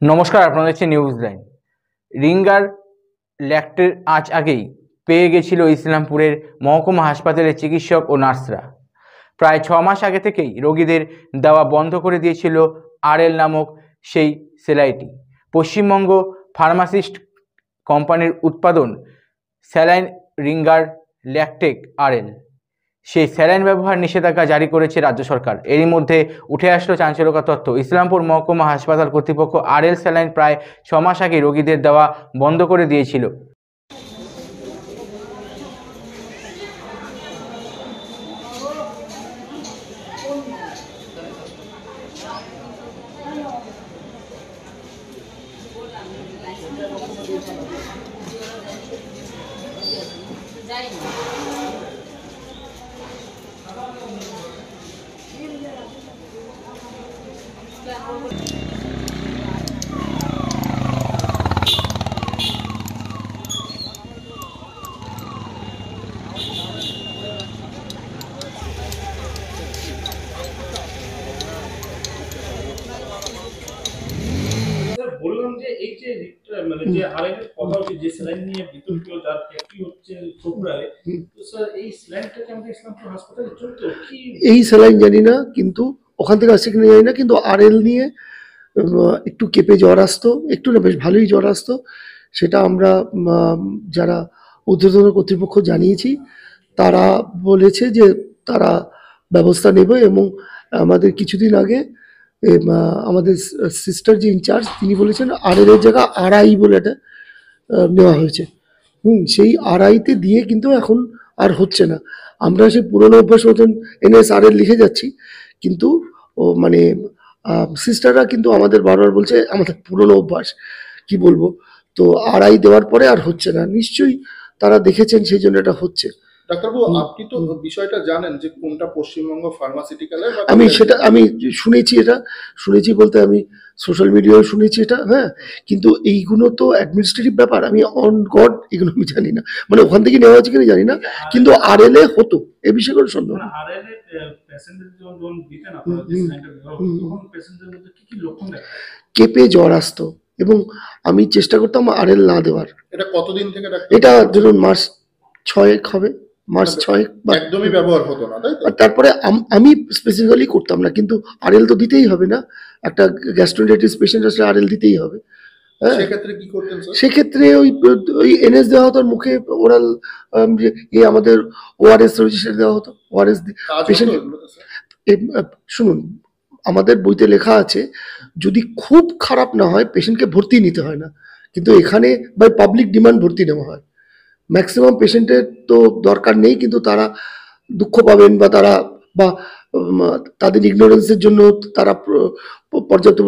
নমস্কার, আপনারা দেখছেন নিউজ লাইন। রিঙ্গার ল্যাক্টের আজ আগেই পেয়ে গেছিল ইসলামপুরের মহকুমা হাসপাতালের চিকিৎসক ও নার্সরা। প্রায় 6 মাস আগে থেকেই রোগীদের দেওয়া বন্ধ করে দিয়েছিল আরএল নামক সেই স্যালাইনটি। পশ্চিমবঙ্গ ফার্মাসিস্ট কোম্পানির উৎপাদন স্যালাইন রিঙ্গার ল্যাকটেক আরএল, সেই স্যালাইন ব্যবহার নিষেধাজ্ঞা জারি করেছে রাজ্য সরকার। এরই মধ্যে উঠে আসলো চাঞ্চল্যকর তথ্য। ইসলামপুর মহকুমা হাসপাতাল কর্তৃপক্ষ আরএল স্যালাইন প্রায় 6 মাস আগে রোগীদের দেওয়া বন্ধ করে দিয়েছিল। বললাম যে এই যে মানে যে আরেক কথা হচ্ছে যে স্যালাইন নিয়ে বিতর্ক যার ফ্যাক্টরি হচ্ছে ত্রিপুরায়, তো স্যার এই স্যালাইনটা কি আমাদের ইসলামপুর হাসপাতালে চলতো কি? এই স্যালাইন জানি না, কিন্তু ওখান থেকে আসছে কিনা জানি না, কিন্তু আরএল নিয়ে একটু কেঁপে জ্বর আসতো, একটু না বেশ ভালোই জ্বর আসতো। সেটা আমরা যারা ঊর্ধ্বতন কর্তৃপক্ষ জানিয়েছি, তারা বলেছে যে তারা ব্যবস্থা নেবে। এবং আমাদের কিছুদিন আগে আমাদের সিস্টার যে ইনচার্জ, তিনি বলেছেন আরএল এর জায়গা আরআই বলে এটা নেওয়া হয়েছে। সেই আরআইতে দিয়ে কিন্তু এখন আর হচ্ছে না। আমরা সেই পুরনো অভ্যাস মতন এনএসআরএল লিখে যাচ্ছি, কিন্তু মানে সিস্টাররা কিন্তু আমাদের বারবার বলছে আমাদের পুরনো অভ্যাস, কি বলবো। তো আরআই দেওয়ার পরে আর হচ্ছে না। নিশ্চয়ই তারা দেখেছেন, সেই জন্য এটা হচ্ছে। ডাক্তারবাবু, আপনি তো বিষয়টা জানেন যে কোনটা পশ্চিমবঙ্গ ফার্মাসিউটিক্যালের? আমি শুনেছি, এটা শুনেছি বলতে আমি সোশ্যাল মিডিয়ায় শুনেছি এটা, হ্যাঁ। কিন্তু এইগুলো তো অ্যাডমিনিস্ট্রেটিভ ব্যাপার, আমি অন গড এগুলো আমি জানি না, মানে ওখান থেকে নেওয়া হচ্ছে কিনা জানি না, কিন্তু আরএল এ হতো, এ বিষয়ে কোনো সন্দেহ নেই। আরএল এর পেশেন্টদের যখন দিতেন আপনারা যে স্যালাইনটা ব্যবহার করতেন, তখন পেশেন্টদের মধ্যে কি কি লক্ষণ দেখা যায়? কেঁপে জ্বর আসতো, এবং আমি চেষ্টা করতাম আরএল না দেওয়ার। এটা কতদিন থেকে? এটা ধরুন মাস 6 হবে, মাস 6 একদমই ব্যবহার হতো না, তাই তো? তারপরে আমি স্পেসিফিক্যালি করতাম না, কিন্তু আরএল তো দিতেই হবে না, একটা গ্যাস্ট্রোএন্টারাইটিস পেশেন্ট আসলে আরএল দিতেই হবে। সেক্ষেত্রে কি করতেন স্যার? সেক্ষেত্রে ওই এনএস দেওয়া হতো, আর মুখে ওরাল আমাদের ওআরএস রয়েছে সেটা দেওয়া হতো। ওআরএস পেশেন্ট, শুনুন, আমাদের বইতে লেখা আছে যদি খুব খারাপ না হয় পেশেন্টকে ভর্তি নিতে হয় না, কিন্তু এখানে বাই পাবলিক ডিমান্ড ভর্তি নেওয়া হয়। ম্যাক্সিমাম পেশেন্টের তো দরকার নেই, কিন্তু তারা দুঃখ পাবেন বা তাদের ইগনোরেন্সের জন্য তারা পর্যাপ্ত